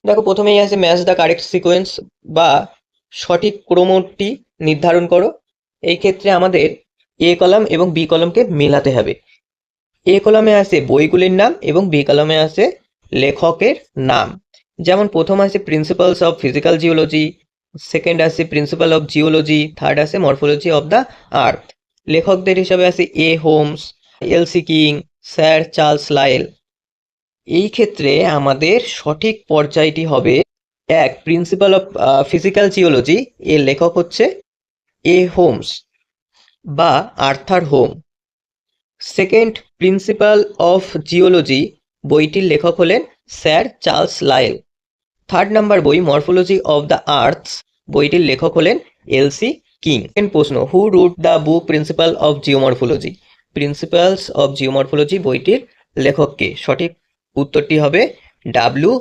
দেখো প্রথমেই আছে ম্যাচ দ্য কারেক্ট সিকোয়েন্স বা সঠিক ক্রমটি নির্ধারণ করো। এই ক্ষেত্রে আমাদের এ কলাম এবং বি কলামকে মেলাতে হবে। এ কলামে আছে বইগুলির নাম এবং বি কলামে আছে লেখকের নাম। যেমন প্রথম আছে principles of physical geology, second আছে প্রিন্সিপাল অফ জিওলজি, থার্ড আছে মরফোলজি অফ দ্য আর্থ। লেখকদের হিসাবে আছে A Holmes, L C King, sir Charles Lyell. এই ক্ষেত্রে আমাদের সঠিক পর্যায়টি হবে এক, প্রিন্সিপাল অফ ফিজিক্যাল জিওলজি, এর লেখক হচ্ছে এ হোমস বা Arthur Holme. Second, principle of geology, বইটির লেখক হলেন sir Charles Lyell. Third number বই মরফোলজি অফ দ্য আর্থস, বইটির লেখক হলেন এল সি কিং। সেকেন্ড প্রশ্ন, who wrote the book principle of geomorphology, principles of geomorphology বইটির লেখক কে? সঠিক উত্তরটি হবে ডাব্লিউ